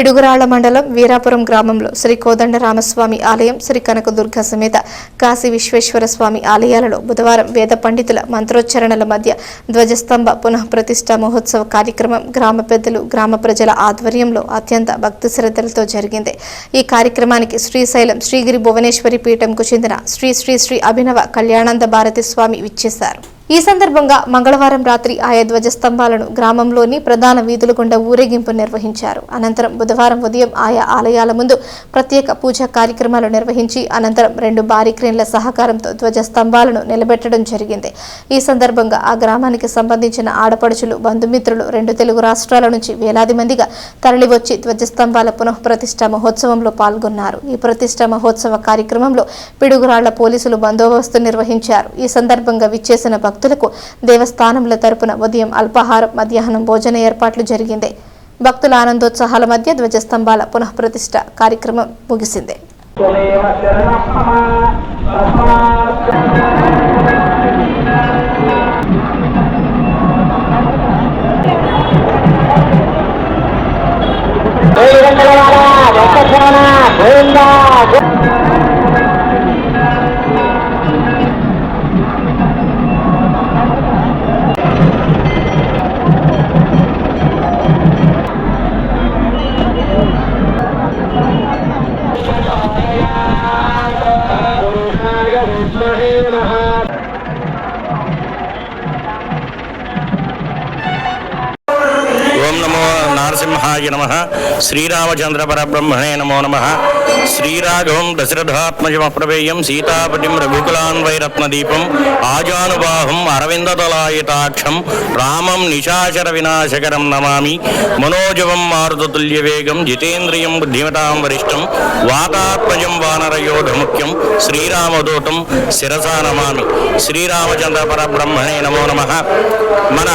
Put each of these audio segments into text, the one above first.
పిడుగురాళ్ల మండలం వీరాపురం గ్రామంలో శ్రీ కోదండరామస్వామి ఆలయం, శ్రీ కనకదుర్గ సమేత కాశీ విశ్వేశ్వర స్వామి ఆలయాలలో బుధవారం వేద పండితుల మంత్రోచ్చరణల మధ్య ధ్వజస్తంభ పునఃప్రతిష్ఠ మహోత్సవ కార్యక్రమం గ్రామ పెద్దలు, గ్రామ ప్రజల ఆధ్వర్యంలో అత్యంత భక్తి శ్రద్ధలతో జరిగింది. ఈ కార్యక్రమానికి శ్రీశైలం శ్రీగిరి భువనేశ్వరి పీఠంకు చెందిన శ్రీ శ్రీ శ్రీ అభినవ కళ్యాణానంద భారతి స్వామి విచ్చేశారు. ఈ సందర్భంగా మంగళవారం రాత్రి ఆయా ధ్వజస్తంభాలను గ్రామంలోని ప్రధాన వీధుల గుండా ఊరేగింపు నిర్వహించారు. అనంతరం బుధవారం ఉదయం ఆయా ఆలయాల ముందు ప్రత్యేక పూజా కార్యక్రమాలు నిర్వహించి అనంతరం 2 భారీ క్రేన్ల సహకారంతో ధ్వజస్తంభాలను నిలబెట్టడం జరిగింది. ఈ సందర్భంగా ఆ గ్రామానికి సంబంధించిన ఆడపడుచులు, బంధుమిత్రులు 2 తెలుగు రాష్ట్రాల నుంచి వేలాది మందిగా తరలివచ్చి ధ్వజస్తంభాల పునఃప్రతిష్ఠ మహోత్సవంలో పాల్గొన్నారు. ఈ ప్రతిష్ఠ మహోత్సవ కార్యక్రమంలో పిడుగురాళ్ల పోలీసులు బందోబస్తు నిర్వహించారు. ఈ సందర్భంగా విచ్చేసిన భక్తులకు దేవస్థానముల తరపున ఉదయం అల్పాహారం, మధ్యాహ్నం భోజన ఏర్పాట్లు జరిగింది. భక్తుల ఆనందోత్సాహాల మధ్య ధ్వజస్తంభాల పునఃప్రతిష్ఠ కార్యక్రమం ముగిసింది. ఓం నమో నరసింహాయ నమః. శ్రీరామచంద్ర పరబ్రహ్మణే నమో నమః. శ్రీరాఘవం దశరథాత్మజమప్రవేయం సీతాపతిం రఘుకులాన్వైరత్నదీపం ఆజానుబాహుం అరవిందదలాయతాక్షం రామం నిశాచర వినాశకరం నమామి. మనోజవం మారుతతుల్యవేగం జితేంద్రియం బుద్ధిమతాం వరిష్టం వాతాత్మజం వానరయోధముఖ్యం శ్రీరామదూతం శిరసా నమామి. శ్రీరామచంద్ర పరబ్రహ్మణే నమో నమః. మన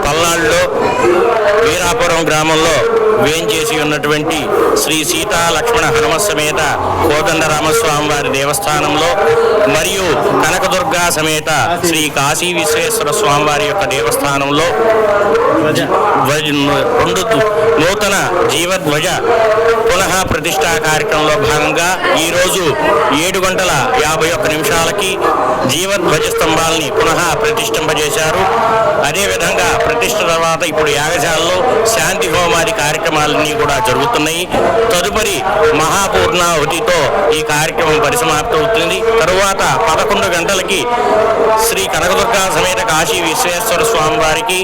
పల్నాడులో వీరాపురం గ్రామంలో వేంచేసి ఉన్నటువంటి శ్రీ సీతా లక్ష్మణ హనుమ సమేత కోదండరామస్వామి వారి దేవస్థానంలో మరియు కనకదుర్గా సమేత శ్రీ కాశీ విశ్వేశ్వర స్వామి వారి యొక్క దేవస్థానంలో 2 నూతన జీవధ్వజ పునః ప్రతిష్టా కార్యక్రమంలో భాగంగా ఈరోజు 7:51 జీవధ్వజ స్తంభాలని పునః ప్రతిష్ఠింపజేశారు. అదేవిధంగా ప్రతిష్ఠ తర్వాత ఇప్పుడు యాగశాలలో శాంతి హోమాది కార్యక్రమాలన్నీ కూడా జరుగుతున్నాయి. తదుపరి మహాపూర్ణాహుతితో ఈ కార్యక్రమం పరిసమాప్తవుతుంది. తరువాత 11 గంటలకి శ్రీ కనకదుర్గా సమేత కాశీ విశ్వేశ్వర స్వామి వారికి,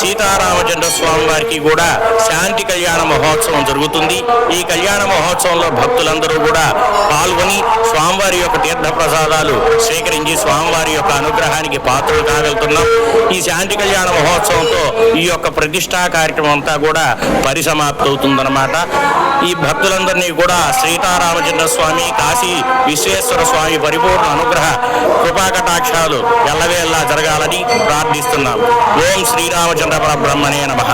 సీతారామచంద్ర స్వామి వారికి కూడా శాంతి కళ్యాణ మహోత్సవం జరుగుతుంది. ఈ కళ్యాణ మహోత్సవంలో భక్తులందరూ కూడా పాల్గొని స్వామివారి యొక్క తీర్థ ప్రసాదాలు స్వీకరించి స్వామివారి యొక్క అనుగ్రహానికి పాత్రలు కాగలుగుతున్నాం. ఈ శాంతి కళ్యాణ మహోత్సవంతో ఈ యొక్క ప్రతిష్టా కార్యక్రమం అంతా కూడా పరిసమాప్తవుతుందన్నమాట. ఈ భక్తులందరినీ కూడా సీతారామచంద్ర స్వామి, కాశీ విశ్వేశ్వర స్వామి పరిపూర్ణ అనుగ్రహ కృపాకటాక్షాలు ఎల్లవేళలా జరగాలని ప్రార్థిస్తున్నాం. ఓం శ్రీరామచంద్ర పరబ్రహ్మణే నమః.